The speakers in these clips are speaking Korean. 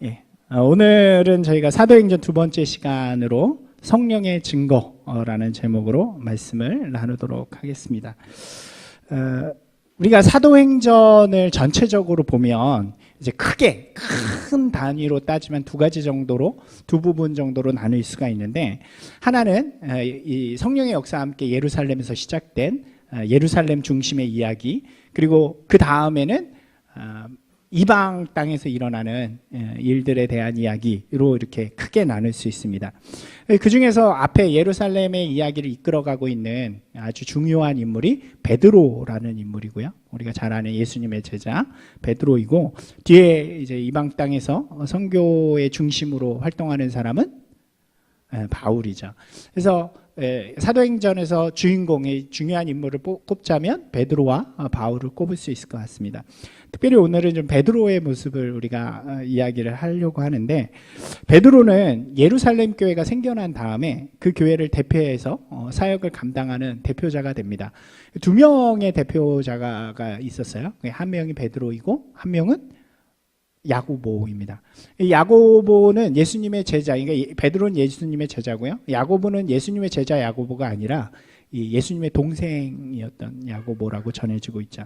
예. 오늘은 저희가 사도행전 두 번째 시간으로 성령의 증거라는 제목으로 말씀을 나누도록 하겠습니다. 우리가 사도행전을 전체적으로 보면 이제 크게 큰 단위로 따지면 두 가지 정도로, 두 부분 정도로 나눌 수가 있는데, 하나는 이 성령의 역사와 함께 예루살렘에서 시작된 예루살렘 중심의 이야기, 그리고 그 다음에는 이방 땅에서 일어나는 일들에 대한 이야기로 이렇게 크게 나눌 수 있습니다. 그 중에서 앞에 예루살렘의 이야기를 이끌어가고 있는 아주 중요한 인물이 베드로라는 인물이고요. 우리가 잘 아는 예수님의 제자 베드로이고, 뒤에 이제 이방 땅에서 선교의 중심으로 활동하는 사람은 바울이죠. 그래서 사도행전에서 주인공의 중요한 인물을 꼽자면 베드로와 바울을 꼽을 수 있을 것 같습니다. 특별히 오늘은 좀 베드로의 모습을 우리가 이야기를 하려고 하는데, 베드로는 예루살렘 교회가 생겨난 다음에 그 교회를 대표해서 사역을 감당하는 대표자가 됩니다. 두 명의 대표자가 있었어요. 한 명이 베드로이고 한 명은 야고보입니다. 야고보는 예수님의 제자, 그러니까 베드로는 예수님의 제자고요. 야고보는 예수님의 제자 야고보가 아니라 예수님의 동생이었던 야고보라고 전해지고 있죠.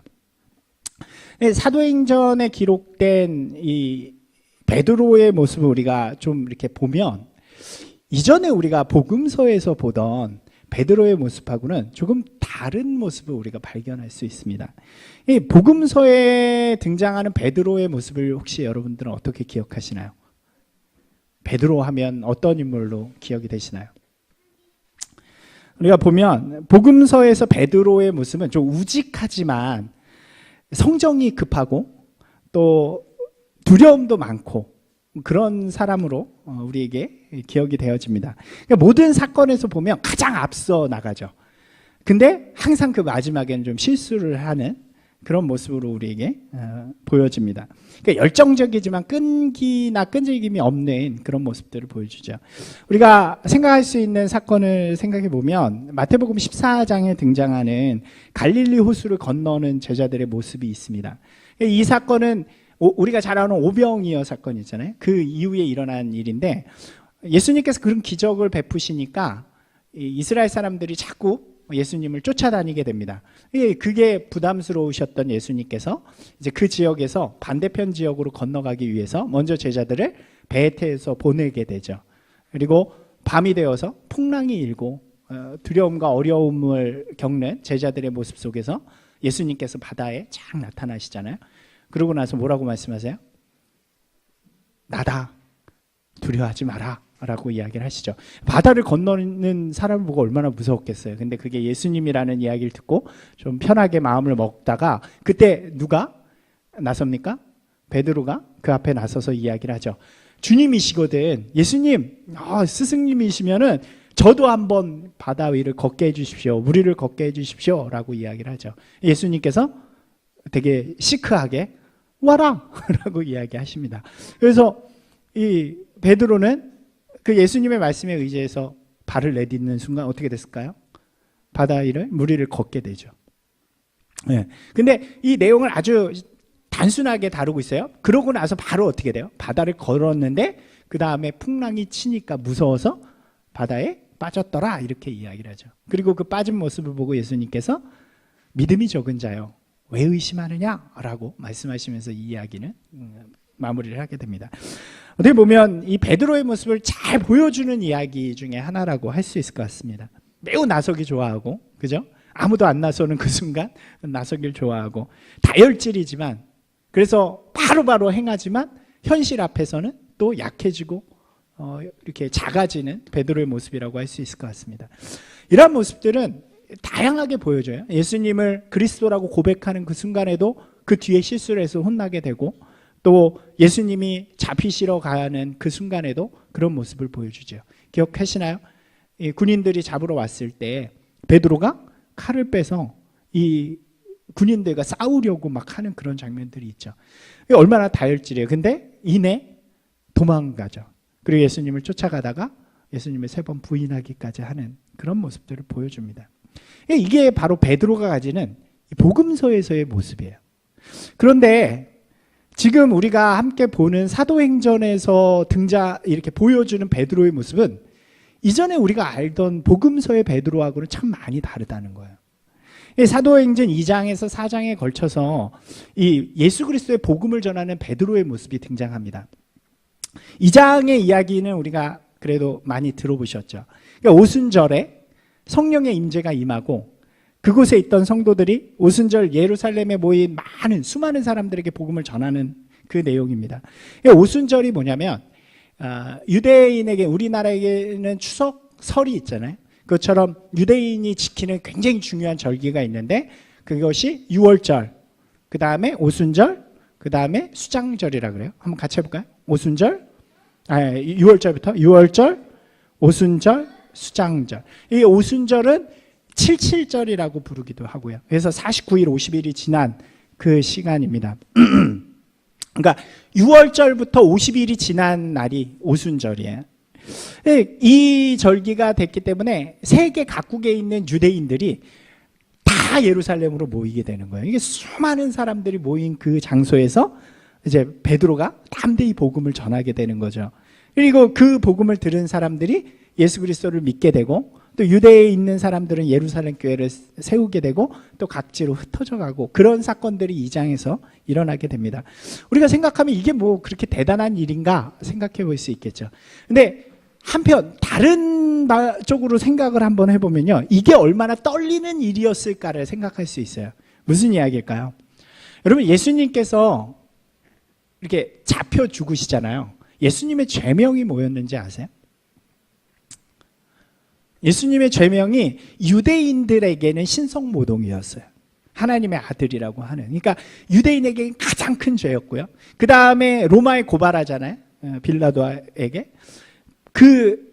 사도행전에 기록된 이 베드로의 모습을 우리가 좀 이렇게 보면, 이전에 우리가 복음서에서 보던 베드로의 모습하고는 조금 다른 모습을 우리가 발견할 수 있습니다. 이 복음서에 등장하는 베드로의 모습을 혹시 여러분들은 어떻게 기억하시나요? 베드로 하면 어떤 인물로 기억이 되시나요? 우리가 보면 복음서에서 베드로의 모습은 좀 우직하지만 성정이 급하고 또 두려움도 많고 그런 사람으로 우리에게 기억이 되어집니다. 그러니까 모든 사건에서 보면 가장 앞서 나가죠. 근데 항상 그 마지막에는 좀 실수를 하는 그런 모습으로 우리에게 보여집니다. 그러니까 열정적이지만 끈기나 끈질김이 없는 그런 모습들을 보여주죠. 우리가 생각할 수 있는 사건을 생각해 보면 마태복음 14장에 등장하는 갈릴리 호수를 건너는 제자들의 모습이 있습니다. 이 사건은 우리가 잘 아는 오병이어 사건 있잖아요. 그 이후에 일어난 일인데, 예수님께서 그런 기적을 베푸시니까 이스라엘 사람들이 자꾸 예수님을 쫓아다니게 됩니다. 그게 부담스러우셨던 예수님께서 이제 그 지역에서 반대편 지역으로 건너가기 위해서 먼저 제자들을 배에 태워서 보내게 되죠. 그리고 밤이 되어서 풍랑이 일고 두려움과 어려움을 겪는 제자들의 모습 속에서 예수님께서 바다에 쫙 나타나시잖아요. 그러고 나서 뭐라고 말씀하세요? 나다, 두려워하지 마라 라고 이야기를 하시죠. 바다를 건너는 사람을 보고 얼마나 무서웠겠어요. 근데 그게 예수님이라는 이야기를 듣고 좀 편하게 마음을 먹다가, 그때 누가 나섭니까? 베드로가 그 앞에 나서서 이야기를 하죠. 주님이시거든, 예수님, 스승님이시면은 저도 한번 바다 위를 걷게 해주십시오, 무리를 걷게 해주십시오 라고 이야기를 하죠. 예수님께서 되게 시크하게 와라 라고 이야기하십니다. 그래서 이 베드로는 그 예수님의 말씀에 의지해서 발을 내딛는 순간 어떻게 됐을까요? 바다 위를, 무리를 걷게 되죠. 네. 근데 이 내용을 아주 단순하게 다루고 있어요. 그러고 나서 바로 어떻게 돼요? 바다를 걸었는데 그 다음에 풍랑이 치니까 무서워서 바다에 빠졌더라 이렇게 이야기를 하죠. 그리고 그 빠진 모습을 보고 예수님께서 믿음이 적은 자요, 왜 의심하느냐 라고 말씀하시면서 이 이야기는 마무리를 하게 됩니다. 어떻게 보면 이 베드로의 모습을 잘 보여주는 이야기 중에 하나라고 할 수 있을 것 같습니다. 매우 나서기 좋아하고, 그죠? 아무도 안 나서는 그 순간 나서길 좋아하고, 다혈질이지만, 그래서 바로바로 행하지만 현실 앞에서는 또 약해지고 이렇게 작아지는 베드로의 모습이라고 할 수 있을 것 같습니다. 이러한 모습들은 다양하게 보여줘요. 예수님을 그리스도라고 고백하는 그 순간에도 그 뒤에 실수를 해서 혼나게 되고, 또 예수님이 잡히시러 가는 그 순간에도 그런 모습을 보여주죠. 기억하시나요? 이 군인들이 잡으러 왔을 때 베드로가 칼을 빼서 이 군인들과 싸우려고 막 하는 그런 장면들이 있죠. 얼마나 다혈질이에요. 근데 이내 도망가죠. 그리고 예수님을 쫓아가다가 예수님을 3번 부인하기까지 하는 그런 모습들을 보여줍니다. 이게 바로 베드로가 가지는 복음서에서의 모습이에요. 그런데 지금 우리가 함께 보는 사도행전에서 이렇게 보여주는 베드로의 모습은 이전에 우리가 알던 복음서의 베드로하고는 참 많이 다르다는 거예요. 사도행전 2장에서 4장에 걸쳐서 이 예수 그리스도의 복음을 전하는 베드로의 모습이 등장합니다. 2장의 이야기는 우리가 그래도 많이 들어보셨죠. 그러니까 오순절에 성령의 임재가 임하고 그곳에 있던 성도들이 오순절 예루살렘에 모인 수많은 사람들에게 복음을 전하는 그 내용입니다. 오순절이 뭐냐면 유대인에게, 우리나라에게는 추석, 설이 있잖아요. 그것처럼 유대인이 지키는 굉장히 중요한 절기가 있는데 그것이 유월절, 그 다음에 오순절, 그 다음에 수장절이라 그래요. 한번 같이 해볼까요? 오순절, 6월절부터 유월절, 오순절, 수장절. 이 오순절은 77절이라고 부르기도 하고요. 그래서 49일, 50일이 지난 그 시간입니다. 그러니까 6월절부터 50일이 지난 날이 오순절이에요. 이 절기가 됐기 때문에 세계 각국에 있는 유대인들이 다 예루살렘으로 모이게 되는 거예요. 이게 수많은 사람들이 모인 그 장소에서 이제 베드로가 담대히 복음을 전하게 되는 거죠. 그리고 그 복음을 들은 사람들이 예수 그리스도를 믿게 되고 또 유대에 있는 사람들은 예루살렘 교회를 세우게 되고 또 각지로 흩어져 가고 그런 사건들이 이 장에서 일어나게 됩니다. 우리가 생각하면 이게 뭐 그렇게 대단한 일인가 생각해 볼 수 있겠죠. 근데 한편 다른 쪽으로 생각을 한번 해보면요, 이게 얼마나 떨리는 일이었을까를 생각할 수 있어요. 무슨 이야기일까요? 여러분, 예수님께서 이렇게 잡혀 죽으시잖아요. 예수님의 죄명이 뭐였는지 아세요? 예수님의 죄명이 유대인들에게는 신성모독이었어요. 하나님의 아들이라고 하는. 그러니까 유대인에게 가장 큰 죄였고요. 그 다음에 로마에 고발하잖아요. 빌라도에게. 그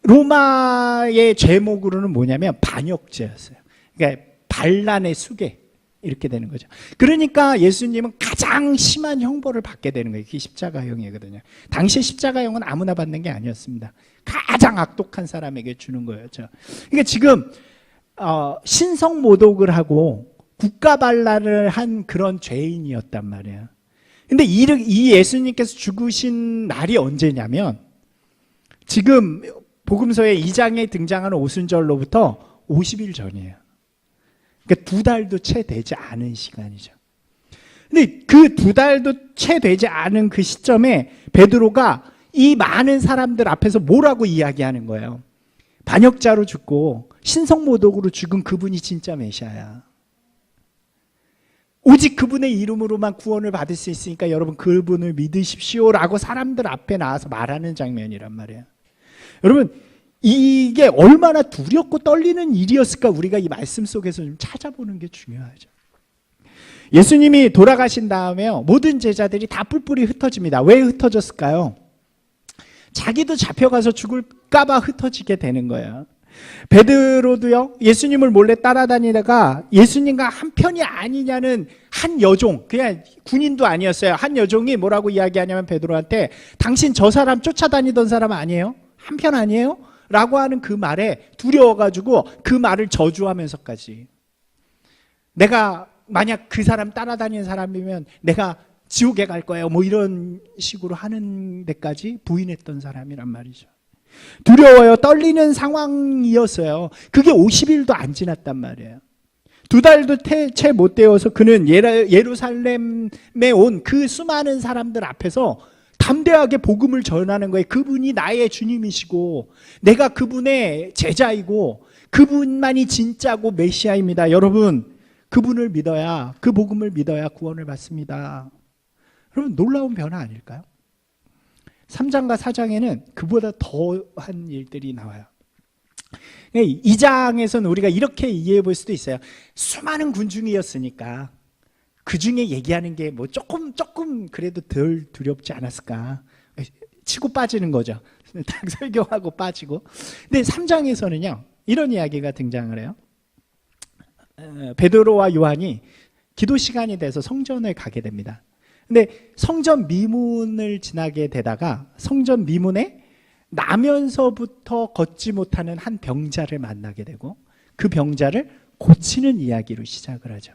로마의 죄목으로는 뭐냐면 반역죄였어요. 그러니까 반란의 수괴 이렇게 되는 거죠. 그러니까 예수님은 가장 심한 형벌을 받게 되는 거예요. 그게 십자가형이거든요. 당시 십자가형은 아무나 받는 게 아니었습니다. 가장 악독한 사람에게 주는 거였죠. 그러니까 지금 신성모독을 하고 국가반란을 한 그런 죄인이었단 말이에요. 근데 이 예수님께서 죽으신 날이 언제냐면 지금 복음서의 2장에 등장하는 오순절로부터 50일 전이에요. 그러니까 2달도 채 되지 않은 시간이죠. 근데 그 2달도 채 되지 않은 그 시점에 베드로가 이 많은 사람들 앞에서 뭐라고 이야기하는 거예요? 반역자로 죽고 신성모독으로 죽은 그분이 진짜 메시아야. 오직 그분의 이름으로만 구원을 받을 수 있으니까 여러분 그분을 믿으십시오라고 사람들 앞에 나와서 말하는 장면이란 말이에요. 여러분, 이게 얼마나 두렵고 떨리는 일이었을까 우리가 이 말씀 속에서 좀 찾아보는 게 중요하죠. 예수님이 돌아가신 다음에요, 모든 제자들이 다 뿔뿔이 흩어집니다. 왜 흩어졌을까요? 자기도 잡혀가서 죽을까봐 흩어지게 되는 거예요. 베드로도요, 예수님을 몰래 따라다니다가 예수님과 한 편이 아니냐는 한 여종, 그냥 군인도 아니었어요. 한 여종이 뭐라고 이야기하냐면 베드로한테 당신 저 사람 쫓아다니던 사람 아니에요? 한 편 아니에요? 라고 하는 그 말에 두려워가지고 그 말을 저주하면서까지, 내가 만약 그 사람 따라다니는 사람이면 내가 지옥에 갈 거예요, 뭐 이런 식으로 하는 데까지 부인했던 사람이란 말이죠. 두려워요. 떨리는 상황이었어요. 그게 50일도 안 지났단 말이에요. 2달도 채 못 되어서 그는 예루살렘에 온 그 수많은 사람들 앞에서 담대하게 복음을 전하는 거예요. 그분이 나의 주님이시고 내가 그분의 제자이고 그분만이 진짜고 메시아입니다. 여러분, 그분을 믿어야, 그 복음을 믿어야 구원을 받습니다. 여러분, 놀라운 변화 아닐까요? 3장과 4장에는 그보다 더한 일들이 나와요. 2장에서는 우리가 이렇게 이해해 볼 수도 있어요. 수많은 군중이었으니까 그 중에 얘기하는 게 뭐 조금 그래도 덜 두렵지 않았을까. 치고 빠지는 거죠. 딱 설교하고 빠지고. 근데 3장에서는요, 이런 이야기가 등장을 해요. 베드로와 요한이 기도 시간이 돼서 성전을 가게 됩니다. 근데 성전 미문을 지나게 되다가 성전 미문에 나면서부터 걷지 못하는 한 병자를 만나게 되고 그 병자를 고치는 이야기로 시작을 하죠.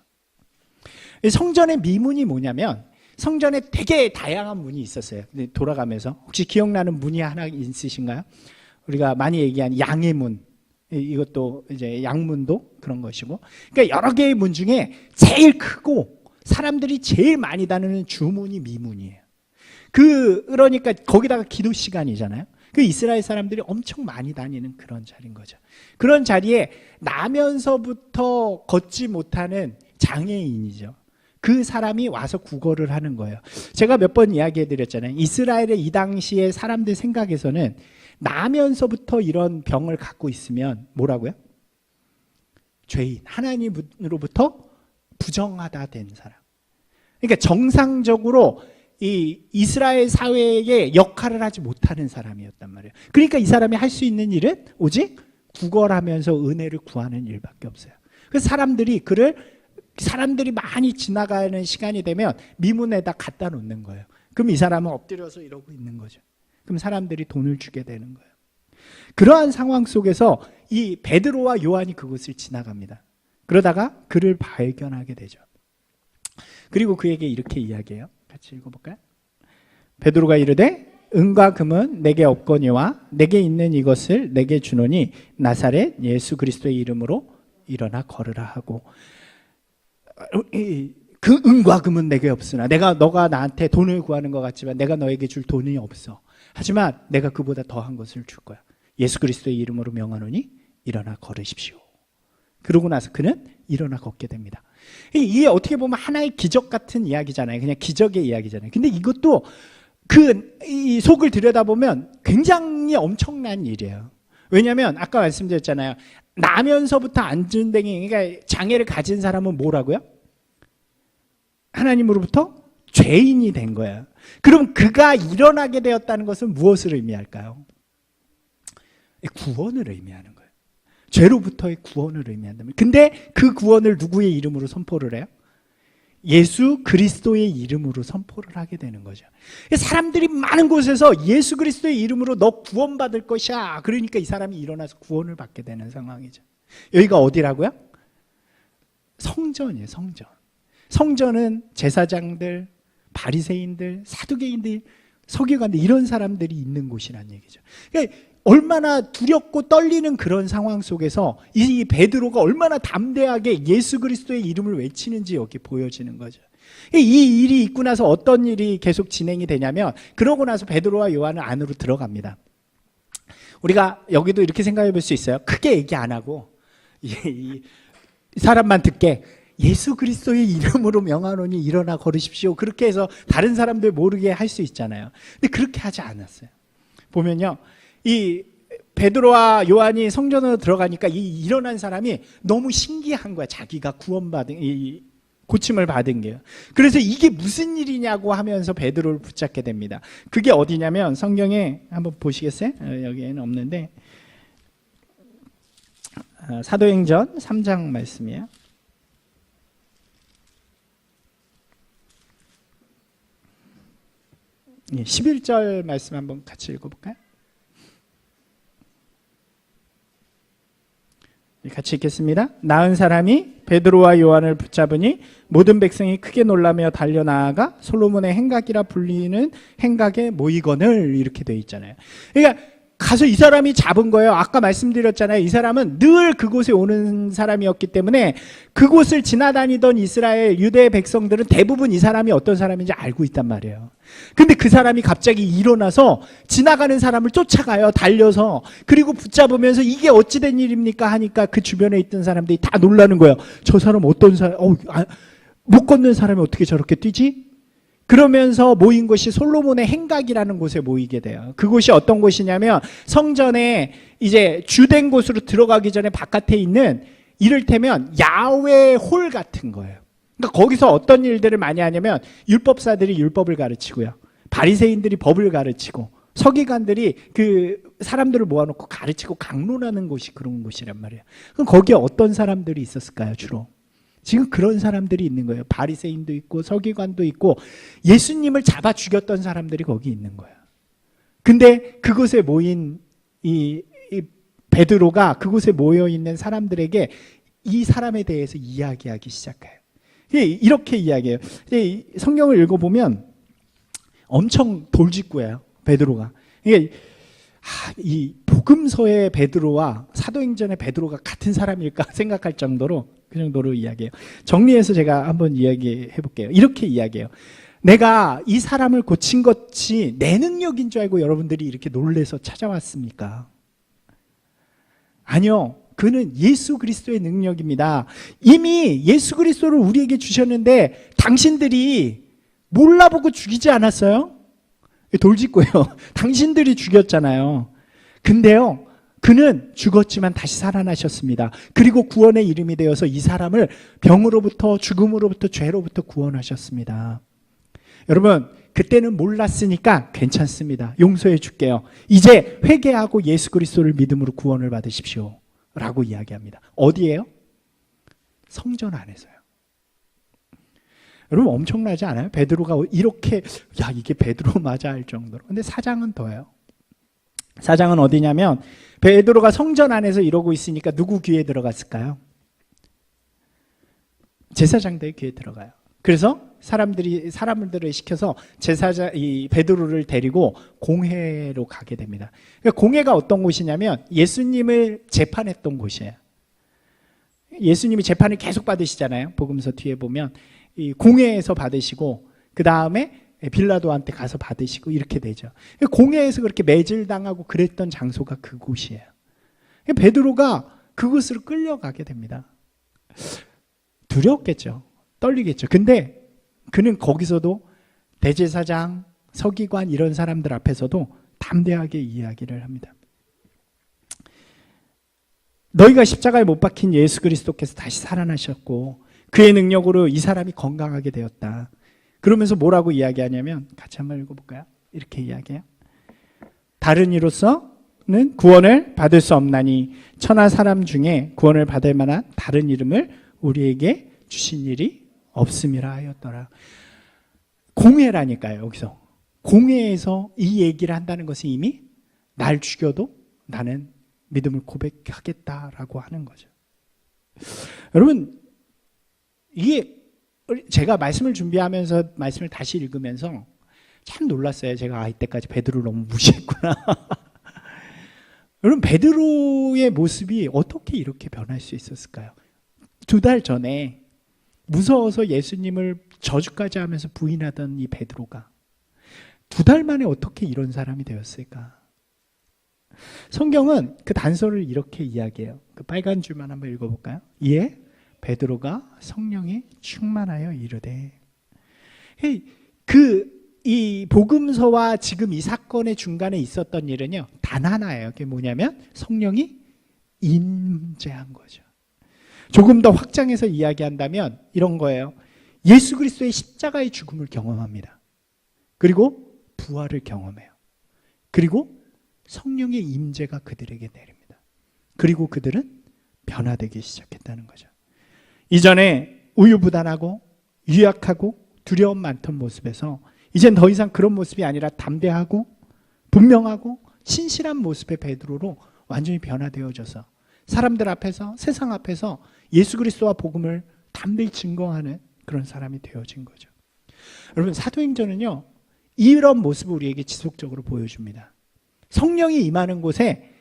성전의 미문이 뭐냐면 성전에 되게 다양한 문이 있었어요. 근데 돌아가면서 혹시 기억나는 문이 하나 있으신가요? 우리가 많이 얘기하는 양의 문, 이것도 이제 양문도 그런 것이고, 그러니까 여러 개의 문 중에 제일 크고 사람들이 제일 많이 다니는 주문이 미문이에요. 그러니까 거기다가 기도 시간이잖아요. 그 이스라엘 사람들이 엄청 많이 다니는 그런 자리인 거죠. 그런 자리에 나면서부터 걷지 못하는 장애인이죠. 그 사람이 와서 구걸을 하는 거예요. 제가 몇 번 이야기해 드렸잖아요. 이스라엘의 이 당시의 사람들 생각에서는 나면서부터 이런 병을 갖고 있으면 뭐라고요? 죄인, 하나님으로부터 부정하다 된 사람. 그러니까 정상적으로 이 이스라엘 사회에 역할을 하지 못하는 사람이었단 말이에요. 그러니까 이 사람이 할 수 있는 일은 오직 구걸하면서 은혜를 구하는 일밖에 없어요. 그래서 사람들이 많이 지나가는 시간이 되면 미문에다 갖다 놓는 거예요. 그럼 이 사람은 엎드려서 이러고 있는 거죠. 그럼 사람들이 돈을 주게 되는 거예요. 그러한 상황 속에서 이 베드로와 요한이 그곳을 지나갑니다. 그러다가 그를 발견하게 되죠. 그리고 그에게 이렇게 이야기해요. 같이 읽어볼까요? 베드로가 이르되 은과 금은 내게 없거니와 내게 있는 이것을 내게 주노니 나사렛 예수 그리스도의 이름으로 일어나 걸으라 하고, 그 은과 금은 내게 없으나 너가 나한테 돈을 구하는 것 같지만 내가 너에게 줄 돈이 없어. 하지만 내가 그보다 더한 것을 줄 거야. 예수 그리스도의 이름으로 명하노니 일어나 걸으십시오. 그러고 나서 그는 일어나 걷게 됩니다. 이게 어떻게 보면 하나의 기적 같은 이야기잖아요. 그냥 기적의 이야기잖아요. 근데 이것도 이 속을 들여다보면 굉장히 엄청난 일이에요. 왜냐하면 아까 말씀드렸잖아요. 나면서부터 안전뱅이, 그러니까 장애를 가진 사람은 뭐라고요? 하나님으로부터 죄인이 된 거예요. 그럼 그가 일어나게 되었다는 것은 무엇을 의미할까요? 구원을 의미하는 거예요. 죄로부터의 구원을 의미한다면. 근데 그 구원을 누구의 이름으로 선포를 해요? 예수 그리스도의 이름으로 선포를 하게 되는 거죠. 사람들이 많은 곳에서 예수 그리스도의 이름으로 너 구원받을 것이야. 그러니까 이 사람이 일어나서 구원을 받게 되는 상황이죠. 여기가 어디라고요? 성전이에요. 성전. 성전은 제사장들, 바리새인들, 사두개인들, 서기관들 이런 사람들이 있는 곳이란 얘기죠. 그러니까 얼마나 두렵고 떨리는 그런 상황 속에서 이 베드로가 얼마나 담대하게 예수 그리스도의 이름을 외치는지 여기 보여지는 거죠. 이 일이 있고 나서 어떤 일이 계속 진행이 되냐면, 그러고 나서 베드로와 요한은 안으로 들어갑니다. 우리가 여기도 이렇게 생각해 볼 수 있어요. 크게 얘기 안 하고 이 사람만 듣게 예수 그리스도의 이름으로 명하노니 일어나 걸으십시오. 그렇게 해서 다른 사람들 모르게 할 수 있잖아요. 근데 그렇게 하지 않았어요. 보면요, 이 베드로와 요한이 성전으로 들어가니까 이 일어난 사람이 너무 신기한 거야. 자기가 구원받은, 이 고침을 받은 게요. 그래서 이게 무슨 일이냐고 하면서 베드로를 붙잡게 됩니다. 그게 어디냐면 성경에 한번 보시겠어요? 여기에는 없는데 사도행전 3장 말씀이에요. 11절 말씀 한번 같이 읽어볼까요? 같이 읽겠습니다. 나은 사람이 베드로와 요한을 붙잡으니 모든 백성이 크게 놀라며 달려나아가 솔로몬의 행각이라 불리는 행각에 모이거늘, 이렇게 되어 있잖아요. 그러니까 가서 이 사람이 잡은 거예요. 아까 말씀드렸잖아요. 이 사람은 늘 그곳에 오는 사람이었기 때문에 그곳을 지나다니던 이스라엘 유대 백성들은 대부분 이 사람이 어떤 사람인지 알고 있단 말이에요. 근데 그 사람이 갑자기 일어나서 지나가는 사람을 쫓아가요. 달려서. 그리고 붙잡으면서 이게 어찌된 일입니까 하니까 그 주변에 있던 사람들이 다 놀라는 거예요. 저 사람 어떤 사람, 못 걷는 사람이 어떻게 저렇게 뛰지? 그러면서 모인 곳이 솔로몬의 행각이라는 곳에 모이게 돼요. 그곳이 어떤 곳이냐면 성전에 이제 주된 곳으로 들어가기 전에 바깥에 있는 이를테면 야외 홀 같은 거예요. 그러니까 거기서 어떤 일들을 많이 하냐면 율법사들이 율법을 가르치고요. 바리새인들이 법을 가르치고 서기관들이 그 사람들을 모아놓고 가르치고 강론하는 곳이 그런 곳이란 말이에요. 그럼 거기에 어떤 사람들이 있었을까요, 주로? 지금 그런 사람들이 있는 거예요. 바리새인도 있고 서기관도 있고 예수님을 잡아 죽였던 사람들이 거기 있는 거예요. 근데 그곳에 모인 이 베드로가 그곳에 모여 있는 사람들에게 이 사람에 대해서 이야기하기 시작해요. 이렇게 이야기해요. 성경을 읽어보면 엄청 돌직구예요, 베드로가. 이게 이 복음서의 베드로와 사도행전의 베드로가 같은 사람일까 생각할 정도로 그 정도로 이야기해요. 정리해서 제가 한번 이야기해 볼게요. 이렇게 이야기해요. 내가 이 사람을 고친 것이 내 능력인 줄 알고 여러분들이 이렇게 놀래서 찾아왔습니까? 아니요. 그는 예수 그리스도의 능력입니다. 이미 예수 그리스도를 우리에게 주셨는데 당신들이 몰라보고 죽이지 않았어요? 돌직구예요. 당신들이 죽였잖아요. 근데요, 그는 죽었지만 다시 살아나셨습니다. 그리고 구원의 이름이 되어서 이 사람을 병으로부터, 죽음으로부터, 죄로부터 구원하셨습니다. 여러분, 그때는 몰랐으니까 괜찮습니다. 용서해 줄게요. 이제 회개하고 예수 그리스도를 믿음으로 구원을 받으십시오 라고 이야기합니다. 어디에요? 성전 안에서요. 여러분, 엄청나지 않아요? 베드로가 이렇게, 이게 베드로 맞아 할 정도로. 근데 사장은 더해요. 사장은 어디냐면 베드로가 성전 안에서 이러고 있으니까 누구 귀에 들어갔을까요? 제사장들 귀에 들어가요. 그래서 사람들을 시켜서 이 베드로를 데리고 공회로 가게 됩니다. 그러니까 공회가 어떤 곳이냐면 예수님을 재판했던 곳이에요. 예수님이 재판을 계속 받으시잖아요. 복음서 뒤에 보면 이 공회에서 받으시고 그 다음에 빌라도한테 가서 받으시고 이렇게 되죠. 공회에서 그렇게 매질당하고 그랬던 장소가 그곳이에요. 베드로가 그곳으로 끌려가게 됩니다. 두려웠겠죠. 떨리겠죠. 근데 그는 거기서도 대제사장, 서기관 이런 사람들 앞에서도 담대하게 이야기를 합니다. 너희가 십자가에 못 박힌 예수 그리스도께서 다시 살아나셨고 그의 능력으로 이 사람이 건강하게 되었다. 그러면서 뭐라고 이야기하냐면 같이 한번 읽어볼까요? 이렇게 이야기해요. 다른 이로서는 구원을 받을 수 없나니 천하 사람 중에 구원을 받을 만한 다른 이름을 우리에게 주신 일이 없음이라 하였더라. 공회라니까요. 여기서 공회에서 이 얘기를 한다는 것은 이미 날 죽여도 나는 믿음을 고백하겠다라고 하는 거죠. 여러분, 이게 제가 말씀을 준비하면서 말씀을 다시 읽으면서 참 놀랐어요. 제가 이때까지 베드로를 너무 무시했구나. 여러분, 베드로의 모습이 어떻게 이렇게 변할 수 있었을까요? 2달 전에 무서워서 예수님을 저주까지 하면서 부인하던 이 베드로가 2달 만에 어떻게 이런 사람이 되었을까? 성경은 그 단서를 이렇게 이야기해요. 그 빨간 줄만 한번 읽어볼까요? 이에 베드로가 성령에 충만하여 이르되, 이 복음서와 지금 이 사건의 중간에 있었던 일은요 단 하나예요. 그게 뭐냐면 성령이 임재한 거죠. 조금 더 확장해서 이야기한다면 이런 거예요. 예수 그리스도의 십자가의 죽음을 경험합니다. 그리고 부활을 경험해요. 그리고 성령의 임재가 그들에게 내립니다. 그리고 그들은 변화되기 시작했다는 거죠. 이전에 우유부단하고 유약하고 두려움 많던 모습에서 이젠 더 이상 그런 모습이 아니라 담대하고 분명하고 신실한 모습의 베드로로 완전히 변화되어져서 사람들 앞에서, 세상 앞에서 예수 그리스도와 복음을 담대히 증거하는 그런 사람이 되어진 거죠. 여러분, 사도행전은요 이런 모습을 우리에게 지속적으로 보여줍니다. 성령이 임하는 곳에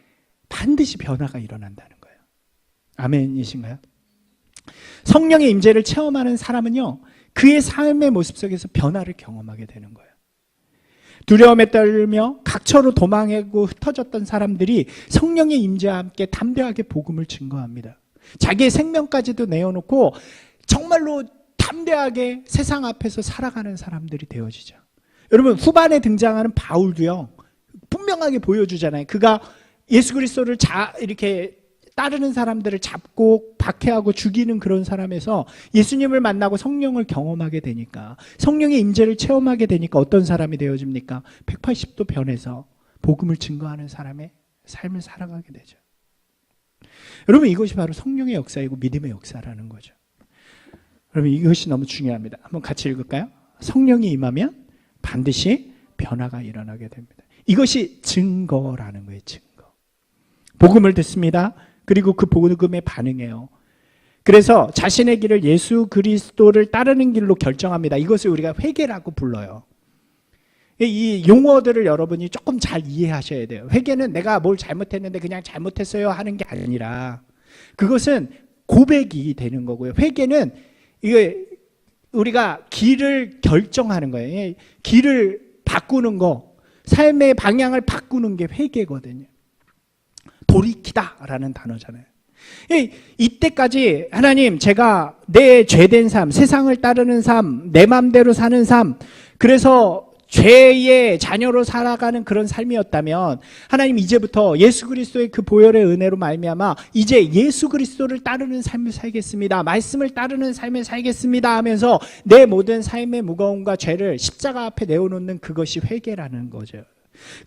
반드시 변화가 일어난다는 거예요. 아멘이신가요? 성령의 임재를 체험하는 사람은요 그의 삶의 모습 속에서 변화를 경험하게 되는 거예요. 두려움에 떨며 각처로 도망하고 흩어졌던 사람들이 성령의 임재와 함께 담대하게 복음을 증거합니다. 자기의 생명까지도 내어놓고 정말로 담대하게 세상 앞에서 살아가는 사람들이 되어지죠. 여러분, 후반에 등장하는 바울도요 분명하게 보여주잖아요. 그가 예수 그리스도를 이렇게 따르는 사람들을 잡고 박해하고 죽이는 그런 사람에서 예수님을 만나고 성령을 경험하게 되니까, 성령의 임재를 체험하게 되니까 어떤 사람이 되어집니까? 180도 변해서 복음을 증거하는 사람의 삶을 살아가게 되죠. 여러분, 이것이 바로 성령의 역사이고 믿음의 역사라는 거죠. 여러분, 이것이 너무 중요합니다. 한번 같이 읽을까요? 성령이 임하면 반드시 변화가 일어나게 됩니다. 이것이 증거라는 거예요. 증거. 복음을 듣습니다. 그리고 그 복음에 반응해요. 그래서 자신의 길을 예수 그리스도를 따르는 길로 결정합니다. 이것을 우리가 회개라고 불러요. 이 용어들을 여러분이 조금 잘 이해하셔야 돼요. 회개는 내가 뭘 잘못했는데 그냥 잘못했어요 하는 게 아니라 그것은 고백이 되는 거고요. 회개는 이게 우리가 길을 결정하는 거예요. 길을 바꾸는 거, 삶의 방향을 바꾸는 게 회개거든요. 돌이키다라는 단어잖아요. 이때까지 하나님, 제가 내 죄된 삶, 세상을 따르는 삶, 내 마음대로 사는 삶, 그래서 죄의 자녀로 살아가는 그런 삶이었다면 하나님 이제부터 예수 그리스도의 그 보혈의 은혜로 말미암아 이제 예수 그리스도를 따르는 삶을 살겠습니다. 말씀을 따르는 삶을 살겠습니다 하면서 내 모든 삶의 무거움과 죄를 십자가 앞에 내어놓는 그것이 회개라는 거죠.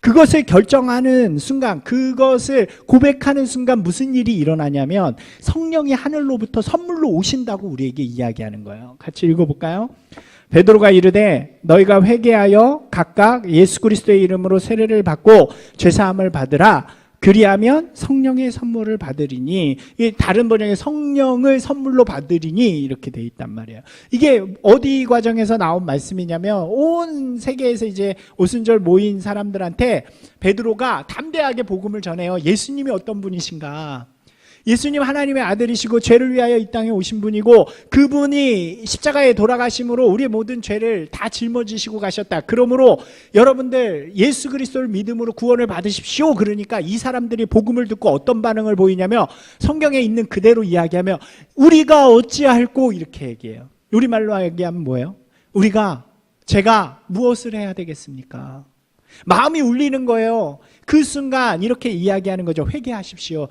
그것을 결정하는 순간, 그것을 고백하는 순간 무슨 일이 일어나냐면 성령이 하늘로부터 선물로 오신다고 우리에게 이야기하는 거예요. 같이 읽어볼까요? 베드로가 이르되 너희가 회개하여 각각 예수 그리스도의 이름으로 세례를 받고 죄사함을 받으라. 그리하면 성령의 선물을 받으리니, 다른 번역에 성령을 선물로 받으리니 이렇게 돼 있단 말이에요. 이게 어디 과정에서 나온 말씀이냐면 온 세계에서 이제 오순절 모인 사람들한테 베드로가 담대하게 복음을 전해요. 예수님이 어떤 분이신가? 예수님 하나님의 아들이시고 죄를 위하여 이 땅에 오신 분이고 그분이 십자가에 돌아가심으로 우리의 모든 죄를 다 짊어지시고 가셨다. 그러므로 여러분들 예수 그리스도를 믿음으로 구원을 받으십시오. 그러니까 이 사람들이 복음을 듣고 어떤 반응을 보이냐면 성경에 있는 그대로 이야기하며 우리가 어찌할꼬 이렇게 얘기해요. 우리말로 얘기하면 뭐예요? 제가 무엇을 해야 되겠습니까? 마음이 울리는 거예요. 그 순간 이렇게 이야기하는 거죠. 회개하십시오.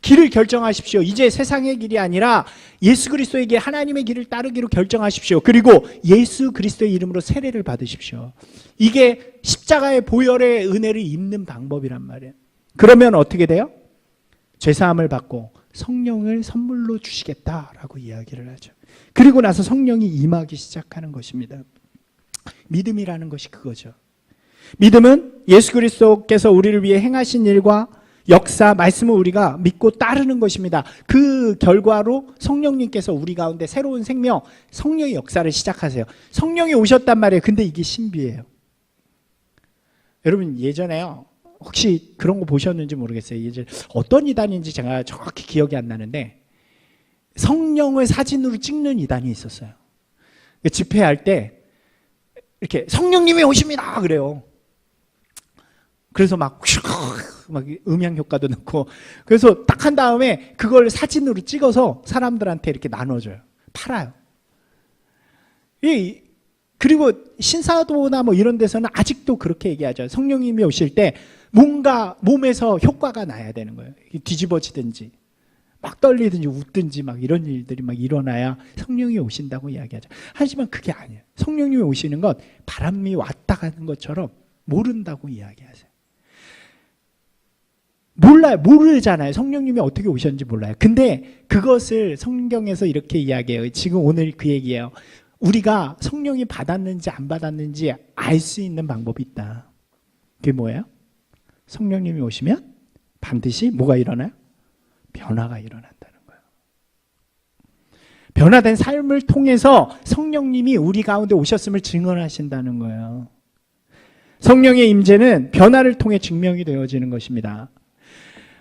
길을 결정하십시오. 이제 세상의 길이 아니라 예수 그리스도의 길, 하나님의 길을 따르기로 결정하십시오. 그리고 예수 그리스도의 이름으로 세례를 받으십시오. 이게 십자가의 보혈의 은혜를 입는 방법이란 말이에요. 그러면 어떻게 돼요? 죄사함을 받고 성령을 선물로 주시겠다라고 이야기를 하죠. 그리고 나서 성령이 임하기 시작하는 것입니다. 믿음이라는 것이 그거죠. 믿음은 예수 그리스도께서 우리를 위해 행하신 일과 역사, 말씀을 우리가 믿고 따르는 것입니다. 그 결과로 성령님께서 우리 가운데 새로운 생명, 성령의 역사를 시작하세요. 성령이 오셨단 말이에요. 근데 이게 신비예요. 여러분 예전에요. 혹시 그런 거 보셨는지 모르겠어요. 예전 어떤 이단인지 제가 정확히 기억이 안 나는데 성령을 사진으로 찍는 이단이 있었어요. 집회할 때 이렇게 성령님이 오십니다 그래요. 그래서 막 음향 효과도 넣고 그래서 딱 한 다음에 그걸 사진으로 찍어서 사람들한테 이렇게 나눠줘요. 팔아요. 그리고 신사도나 뭐 이런 데서는 아직도 그렇게 얘기하죠. 성령님이 오실 때 뭔가 몸에서 효과가 나야 되는 거예요. 뒤집어지든지 막 떨리든지 웃든지 막 이런 일들이 막 일어나야 성령이 오신다고 이야기하죠. 하지만 그게 아니에요. 성령님이 오시는 건 바람이 왔다 가는 것처럼 모른다고 이야기하세요. 몰라요. 모르잖아요. 성령님이 어떻게 오셨는지 몰라요. 근데 그것을 성경에서 이렇게 이야기해요. 지금 오늘 그 얘기예요. 우리가 성령이 받았는지 안 받았는지 알 수 있는 방법이 있다. 그게 뭐예요? 성령님이 오시면 반드시 뭐가 일어나요? 변화가 일어난다는 거예요. 변화된 삶을 통해서 성령님이 우리 가운데 오셨음을 증언하신다는 거예요. 성령의 임재는 변화를 통해 증명이 되어지는 것입니다.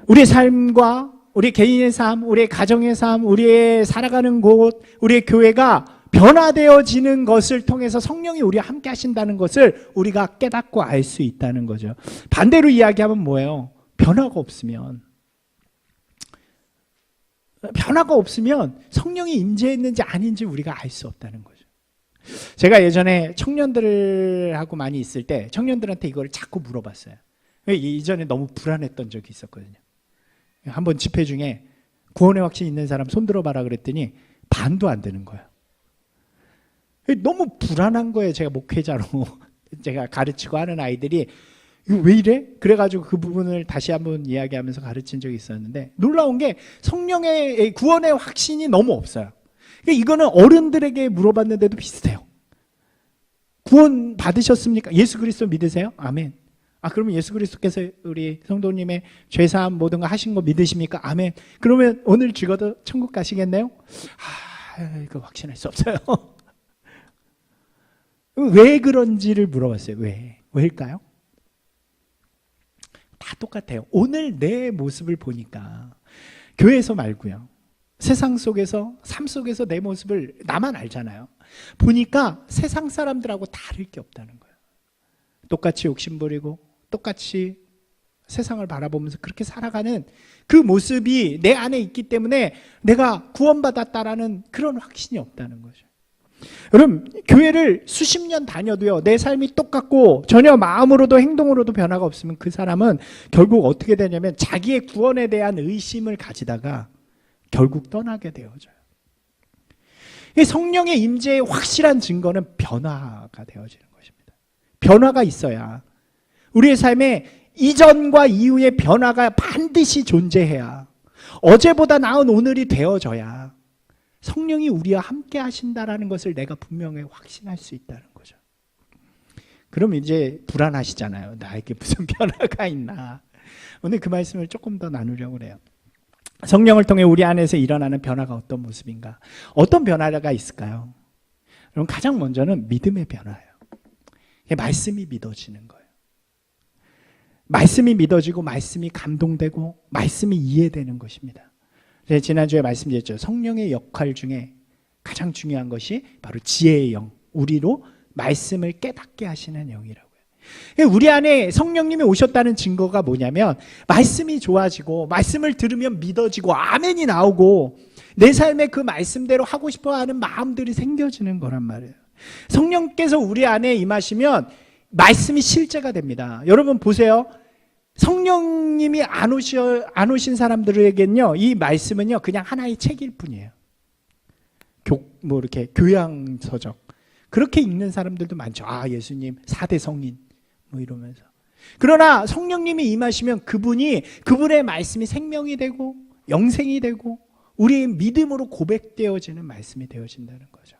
우리의 삶과 우리 개인의 삶, 우리의 가정의 삶, 우리의 살아가는 곳, 우리의 교회가 변화되어지는 것을 통해서 성령이 우리와 함께 하신다는 것을 우리가 깨닫고 알 수 있다는 거죠. 반대로 이야기하면 뭐예요? 변화가 없으면 성령이 임재했는지 아닌지 우리가 알 수 없다는 거죠. 제가 예전에 청년들하고 많이 있을 때 청년들한테 이걸 자꾸 물어봤어요. 이전에 너무 불안했던 적이 있었거든요. 한번 집회 중에 구원의 확신 있는 사람 손 들어봐라 그랬더니 반도 안 되는 거예요. 너무 불안한 거예요. 제가 목회자로 제가 가르치고 하는 아이들이 이거 왜 이래? 그래가지고 그 부분을 다시 한번 이야기하면서 가르친 적이 있었는데 놀라운 게 성령의 구원의 확신이 너무 없어요. 이거는 어른들에게 물어봤는데도 비슷해요. 구원 받으셨습니까? 예수 그리스도 믿으세요? 아멘. 그러면 예수 그리스도께서 우리 성도님의 죄사함 모든 거 하신 거 믿으십니까? 아멘. 그러면 오늘 죽어도 천국 가시겠네요? 이거 확신할 수 없어요. 왜 그런지를 물어봤어요. 왜일까요? 다 똑같아요. 오늘 내 모습을 보니까 교회에서 말고요. 세상 속에서, 삶 속에서 내 모습을 나만 알잖아요. 보니까 세상 사람들하고 다를 게 없다는 거예요. 똑같이 욕심부리고 똑같이 세상을 바라보면서 그렇게 살아가는 그 모습이 내 안에 있기 때문에 내가 구원받았다라는 그런 확신이 없다는 거죠. 여러분, 교회를 수십 년 다녀도요, 내 삶이 똑같고 전혀 마음으로도 행동으로도 변화가 없으면 그 사람은 결국 어떻게 되냐면 자기의 구원에 대한 의심을 가지다가 결국 떠나게 되어져요. 성령의 임재의 확실한 증거는 변화가 되어지는 것입니다. 변화가 있어야, 우리의 삶에 이전과 이후의 변화가 반드시 존재해야, 어제보다 나은 오늘이 되어져야 성령이 우리와 함께 하신다라는 것을 내가 분명히 확신할 수 있다는 거죠. 그럼 이제 불안하시잖아요. 나에게 무슨 변화가 있나. 오늘 그 말씀을 조금 더 나누려고 해요. 성령을 통해 우리 안에서 일어나는 변화가 어떤 모습인가? 어떤 변화가 있을까요? 그럼 가장 먼저는 믿음의 변화예요. 말씀이 믿어지는 거예요. 말씀이 믿어지고 말씀이 감동되고 말씀이 이해되는 것입니다. 지난주에 말씀드렸죠. 성령의 역할 중에 가장 중요한 것이 바로 지혜의 영, 우리로 말씀을 깨닫게 하시는 영이라고요. 우리 안에 성령님이 오셨다는 증거가 뭐냐면 말씀이 좋아지고 말씀을 들으면 믿어지고 아멘이 나오고 내 삶에 그 말씀대로 하고 싶어하는 마음들이 생겨지는 거란 말이에요. 성령께서 우리 안에 임하시면 말씀이 실제가 됩니다. 여러분 보세요. 성령님이 안 오신 사람들에게는요, 이 말씀은요 그냥 하나의 책일 뿐이에요. 이렇게 교양서적 그렇게 읽는 사람들도 많죠. 예수님 4대 성인 이러면서. 그러나 성령님이 임하시면 그분의 말씀이 생명이 되고 영생이 되고 우리의 믿음으로 고백되어지는 말씀이 되어진다는 거죠.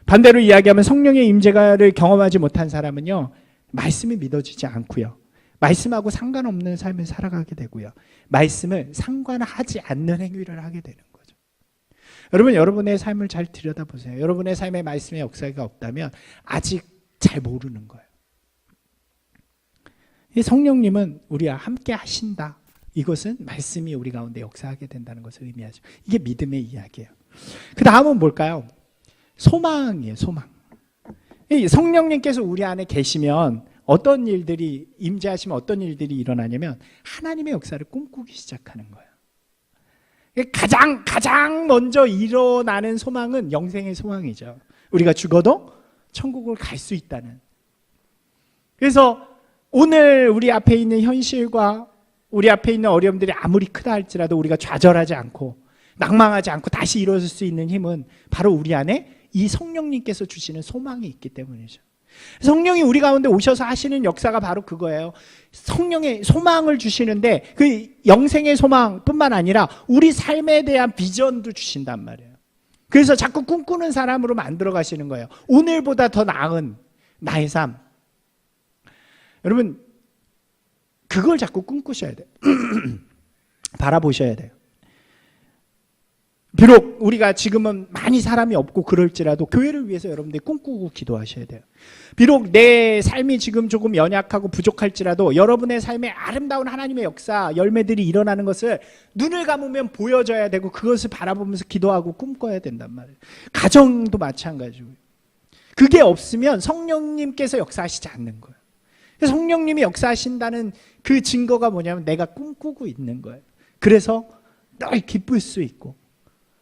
반대로 이야기하면 성령의 임재를 경험하지 못한 사람은요, 말씀이 믿어지지 않고요, 말씀하고 상관없는 삶을 살아가게 되고요, 말씀을 상관하지 않는 행위를 하게 되는 거죠. 여러분, 여러분의 삶을 잘 들여다보세요. 여러분의 삶에 말씀의 역사가 없다면 아직 잘 모르는 거예요. 이 성령님은 우리와 함께 하신다. 이것은 말씀이 우리 가운데 역사하게 된다는 것을 의미하죠. 이게 믿음의 이야기예요. 그 다음은 뭘까요? 소망이에요. 소망. 이 성령님께서 우리 안에 계시면 어떤 일들이 임재하시면 어떤 일들이 일어나냐면 하나님의 역사를 꿈꾸기 시작하는 거예요. 가장 먼저 일어나는 소망은 영생의 소망이죠. 우리가 죽어도 천국을 갈 수 있다는. 그래서 오늘 우리 앞에 있는 현실과 우리 앞에 있는 어려움들이 아무리 크다 할지라도 우리가 좌절하지 않고 낭망하지 않고 다시 일어설 수 있는 힘은 바로 우리 안에 이 성령님께서 주시는 소망이 있기 때문이죠. 성령이 우리 가운데 오셔서 하시는 역사가 바로 그거예요. 성령의 소망을 주시는데 그 영생의 소망뿐만 아니라 우리 삶에 대한 비전도 주신단 말이에요. 그래서 자꾸 꿈꾸는 사람으로 만들어 가시는 거예요. 오늘보다 더 나은 나의 삶. 여러분, 그걸 자꾸 꿈꾸셔야 돼요. 바라보셔야 돼요. 비록 우리가 지금은 많이 사람이 없고 그럴지라도 교회를 위해서 여러분들이 꿈꾸고 기도하셔야 돼요. 비록 내 삶이 지금 조금 연약하고 부족할지라도 여러분의 삶에 아름다운 하나님의 역사, 열매들이 일어나는 것을 눈을 감으면 보여져야 되고 그것을 바라보면서 기도하고 꿈꿔야 된단 말이에요. 가정도 마찬가지고. 그게 없으면 성령님께서 역사하시지 않는 거예요. 성령님이 역사하신다는 그 증거가 뭐냐면 내가 꿈꾸고 있는 거예요. 그래서 늘 기쁠 수 있고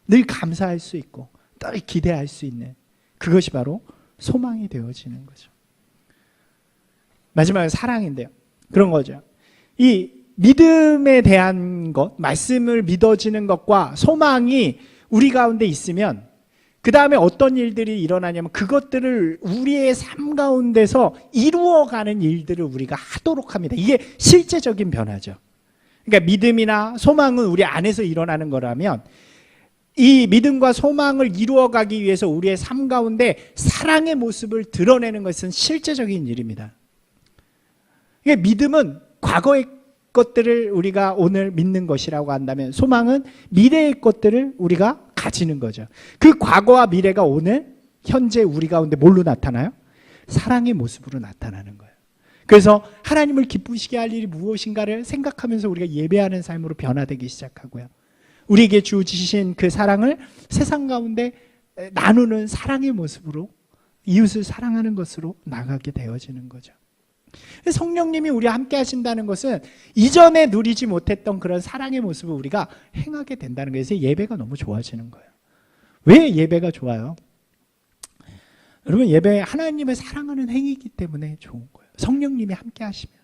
늘 감사할 수 있고 늘 기대할 수 있는 그것이 바로 소망이 되어지는 거죠. 마지막으로 사랑인데요. 그런 거죠. 이 믿음에 대한 것, 말씀을 믿어지는 것과 소망이 우리 가운데 있으면 그 다음에 어떤 일들이 일어나냐면 그것들을 우리의 삶 가운데서 이루어가는 일들을 우리가 하도록 합니다. 이게 실제적인 변화죠. 그러니까 믿음이나 소망은 우리 안에서 일어나는 거라면 이 믿음과 소망을 이루어가기 위해서 우리의 삶 가운데 사랑의 모습을 드러내는 것은 실제적인 일입니다. 그러니까 믿음은 과거의 것들을 우리가 오늘 믿는 것이라고 한다면 소망은 미래의 것들을 우리가 가지는 거죠. 그 과거와 미래가 오늘 현재 우리 가운데 뭘로 나타나요? 사랑의 모습으로 나타나는 거예요. 그래서 하나님을 기쁘시게 할 일이 무엇인가를 생각하면서 우리가 예배하는 삶으로 변화되기 시작하고요. 우리에게 주시신 그 사랑을 세상 가운데 나누는 사랑의 모습으로 이웃을 사랑하는 것으로 나가게 되어지는 거죠. 성령님이 우리와 함께 하신다는 것은 이전에 누리지 못했던 그런 사랑의 모습을 우리가 행하게 된다는 거예요. 그래서 예배가 너무 좋아지는 거예요. 왜 예배가 좋아요? 여러분, 예배 하나님을 사랑하는 행위이기 때문에 좋은 거예요. 성령님이 함께 하시면.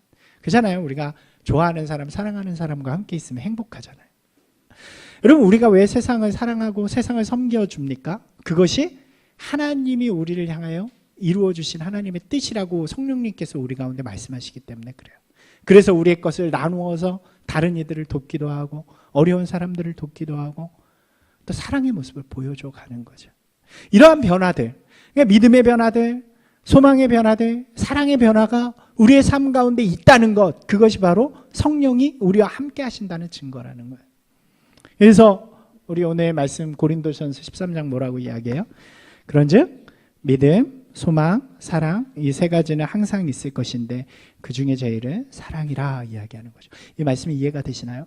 그렇잖아요. 우리가 좋아하는 사람, 사랑하는 사람과 함께 있으면 행복하잖아요. 여러분, 우리가 왜 세상을 사랑하고 세상을 섬겨줍니까? 그것이 하나님이 우리를 향하여 이루어주신 하나님의 뜻이라고 성령님께서 우리 가운데 말씀하시기 때문에 그래요. 그래서 우리의 것을 나누어서 다른 이들을 돕기도 하고 어려운 사람들을 돕기도 하고 또 사랑의 모습을 보여줘 가는 거죠. 이러한 변화들, 그러니까 믿음의 변화들, 소망의 변화들, 사랑의 변화가 우리의 삶 가운데 있다는 것, 그것이 바로 성령이 우리와 함께 하신다는 증거라는 거예요. 그래서 우리 오늘 말씀 고린도전서 13장 뭐라고 이야기해요? 그런즉 믿음, 소망, 사랑, 이 세 가지는 항상 있을 것인데 그 중에 제일은 사랑이라 이야기하는 거죠. 이 말씀이 이해가 되시나요?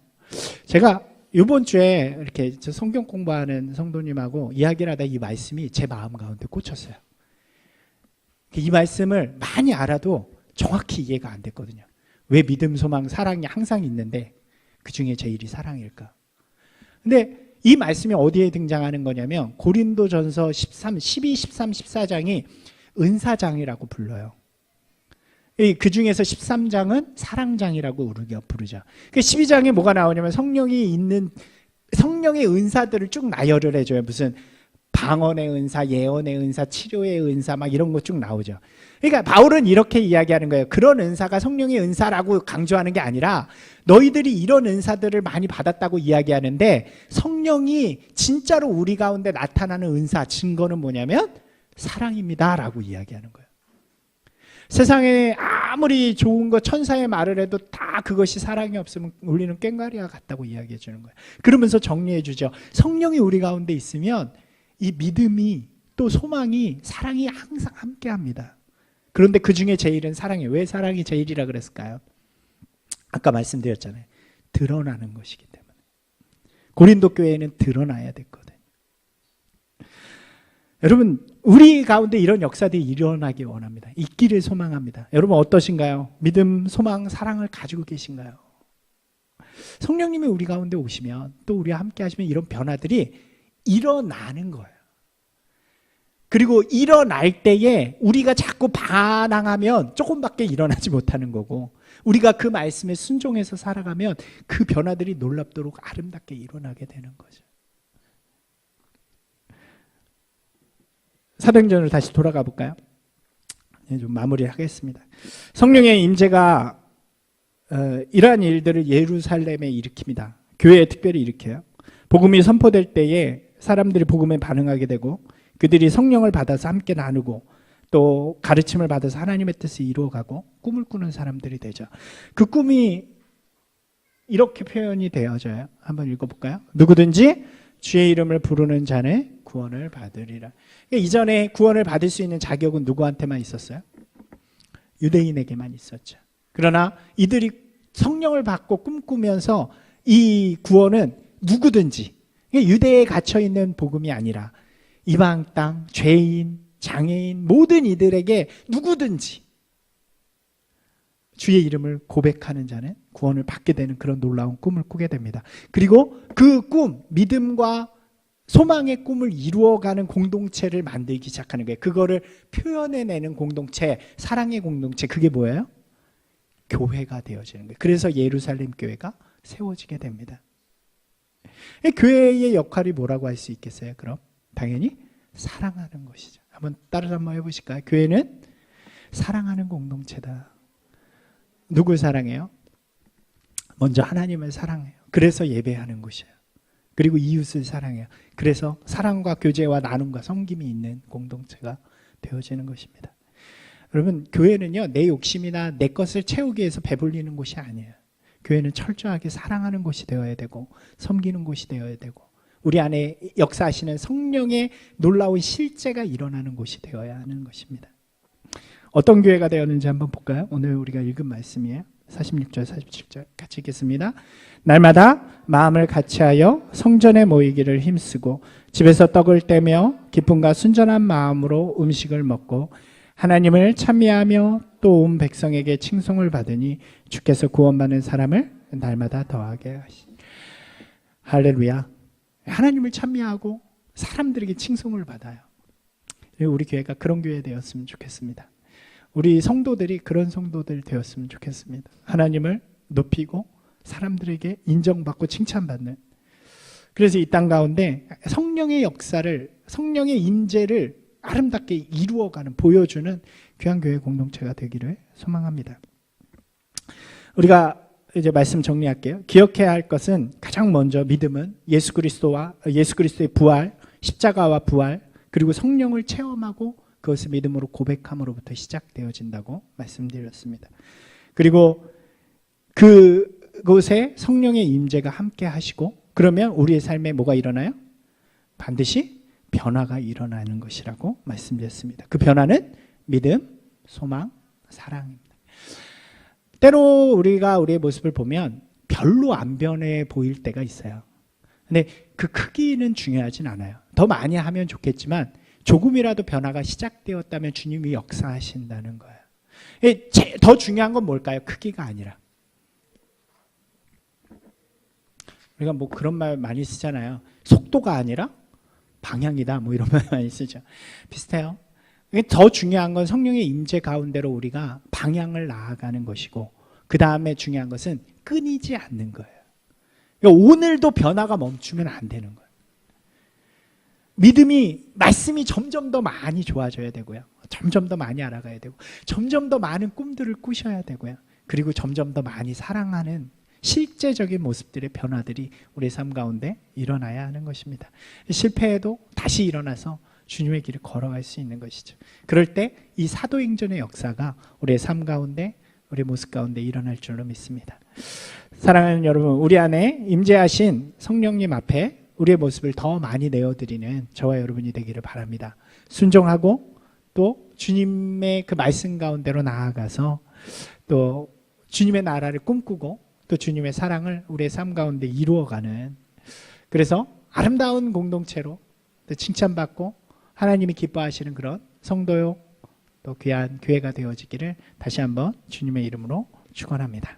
제가 이번 주에 이렇게 성경 공부하는 성도님하고 이야기를 하다 이 말씀이 제 마음 가운데 꽂혔어요. 이 말씀을 많이 알아도 정확히 이해가 안 됐거든요. 왜 믿음, 소망, 사랑이 항상 있는데 그 중에 제일이 사랑일까? 근데 이 말씀이 어디에 등장하는 거냐면 고린도전서 12, 13, 14장이 은사장이라고 불러요. 그 중에서 13장은 사랑장이라고 우리가 부르죠. 12장에 뭐가 나오냐면 성령이 있는 성령의 은사들을 쭉 나열을 해줘요. 무슨 방언의 은사, 예언의 은사, 치료의 은사 막 이런 거 쭉 나오죠. 그러니까 바울은 이렇게 이야기하는 거예요. 그런 은사가 성령의 은사라고 강조하는 게 아니라 너희들이 이런 은사들을 많이 받았다고 이야기하는데 성령이 진짜로 우리 가운데 나타나는 은사 증거는 뭐냐면 사랑입니다 라고 이야기하는 거예요. 세상에 아무리 좋은 거 천사의 말을 해도 다 그것이 사랑이 없으면 우리는 꽹과리와 같다고 이야기해 주는 거예요. 그러면서 정리해 주죠. 성령이 우리 가운데 있으면 이 믿음이 또 소망이 사랑이 항상 함께합니다. 그런데 그 중에 제일은 사랑이에요. 왜 사랑이 제일이라 그랬을까요? 아까 말씀드렸잖아요. 드러나는 것이기 때문에. 고린도 교회에는 드러나야 됐거든요. 여러분, 우리 가운데 이런 역사들이 일어나기 원합니다. 있기를 소망합니다. 여러분 어떠신가요? 믿음, 소망, 사랑을 가지고 계신가요? 성령님이 우리 가운데 오시면 또 우리와 함께 하시면 이런 변화들이 일어나는 거예요. 그리고 일어날 때에 우리가 자꾸 반항하면 조금밖에 일어나지 못하는 거고 우리가 그 말씀에 순종해서 살아가면 그 변화들이 놀랍도록 아름답게 일어나게 되는 거죠. 사도행전으로 다시 돌아가 볼까요? 좀 마무리하겠습니다. 성령의 임재가 이러한 일들을 예루살렘에 일으킵니다. 교회에 특별히 일으켜요. 복음이 선포될 때에 사람들이 복음에 반응하게 되고 그들이 성령을 받아서 함께 나누고 또 가르침을 받아서 하나님의 뜻을 이루어가고 꿈을 꾸는 사람들이 되죠. 그 꿈이 이렇게 표현이 되어져요. 한번 읽어볼까요? 누구든지 주의 이름을 부르는 자는 구원을 받으리라. 이전에 구원을 받을 수 있는 자격은 누구한테만 있었어요? 유대인에게만 있었죠. 그러나 이들이 성령을 받고 꿈꾸면서 이 구원은 누구든지 유대에 갇혀있는 복음이 아니라 이방 땅, 죄인, 장애인 모든 이들에게 누구든지 주의 이름을 고백하는 자는 구원을 받게 되는 그런 놀라운 꿈을 꾸게 됩니다. 그리고 그 꿈, 믿음과 소망의 꿈을 이루어가는 공동체를 만들기 시작하는 거예요. 그거를 표현해내는 공동체, 사랑의 공동체, 그게 뭐예요? 교회가 되어지는 거예요. 그래서 예루살렘 교회가 세워지게 됩니다. 교회의 역할이 뭐라고 할 수 있겠어요? 그럼 당연히 사랑하는 것이죠. 따라서 한번 해보실까요? 교회는 사랑하는 공동체다. 누굴 사랑해요? 먼저 하나님을 사랑해요. 그래서 예배하는 곳이에요. 그리고 이웃을 사랑해요. 그래서 사랑과 교제와 나눔과 섬김이 있는 공동체가 되어지는 것입니다. 여러분, 교회는요, 내 욕심이나 내 것을 채우기 위해서 배불리는 곳이 아니에요. 교회는 철저하게 사랑하는 곳이 되어야 되고 섬기는 곳이 되어야 되고 우리 안에 역사하시는 성령의 놀라운 실제가 일어나는 곳이 되어야 하는 것입니다. 어떤 교회가 되었는지 한번 볼까요? 오늘 우리가 읽은 말씀이에요. 46절, 47절 같이 읽겠습니다. 날마다 마음을 같이하여 성전에 모이기를 힘쓰고 집에서 떡을 떼며 기쁨과 순전한 마음으로 음식을 먹고 하나님을 찬미하며 또 온 백성에게 칭송을 받으니 주께서 구원받는 사람을 날마다 더하게 하시니. 할렐루야. 하나님을 찬미하고 사람들에게 칭송을 받아요. 우리 교회가 그런 교회 되었으면 좋겠습니다. 우리 성도들이 그런 성도들 되었으면 좋겠습니다. 하나님을 높이고 사람들에게 인정받고 칭찬받는. 그래서 이 땅 가운데 성령의 역사를, 성령의 임재를 아름답게 이루어가는, 보여주는 귀한 교회 공동체가 되기를 소망합니다. 우리가 이제 말씀 정리할게요. 기억해야 할 것은 가장 먼저 믿음은 예수 그리스도의 부활, 십자가와 부활, 그리고 성령을 체험하고 그것을 믿음으로 고백함으로부터 시작되어진다고 말씀드렸습니다. 그리고 그곳에 성령의 임재가 함께 하시고 그러면 우리의 삶에 뭐가 일어나요? 반드시 변화가 일어나는 것이라고 말씀드렸습니다. 그 변화는 믿음, 소망, 사랑입니다. 때로 우리가 우리의 모습을 보면 별로 안 변해 보일 때가 있어요. 근데 그 크기는 중요하진 않아요. 더 많이 하면 좋겠지만 조금이라도 변화가 시작되었다면 주님이 역사하신다는 거예요. 더 중요한 건 뭘까요? 크기가 아니라. 우리가 뭐 그런 말 많이 쓰잖아요. 속도가 아니라 방향이다. 뭐 이런 말 많이 쓰죠. 비슷해요. 더 중요한 건 성령의 임재 가운데로 우리가 방향을 나아가는 것이고 그 다음에 중요한 것은 끊이지 않는 거예요. 그러니까 오늘도 변화가 멈추면 안 되는 거예요. 말씀이 점점 더 많이 좋아져야 되고요. 점점 더 많이 알아가야 되고 점점 더 많은 꿈들을 꾸셔야 되고요. 그리고 점점 더 많이 사랑하는 실제적인 모습들의 변화들이 우리의 삶 가운데 일어나야 하는 것입니다. 실패해도 다시 일어나서 주님의 길을 걸어갈 수 있는 것이죠. 그럴 때 이 사도행전의 역사가 우리의 삶 가운데, 우리의 모습 가운데 일어날 줄로 믿습니다. 사랑하는 여러분, 우리 안에 임재하신 성령님 앞에 우리의 모습을 더 많이 내어드리는 저와 여러분이 되기를 바랍니다. 순종하고 또 주님의 그 말씀 가운데로 나아가서 또 주님의 나라를 꿈꾸고 또 주님의 사랑을 우리의 삶 가운데 이루어가는, 그래서 아름다운 공동체로 또 칭찬받고 하나님이 기뻐하시는 그런 성도요 또 귀한 교회가 되어지기를 다시 한번 주님의 이름으로 축원합니다.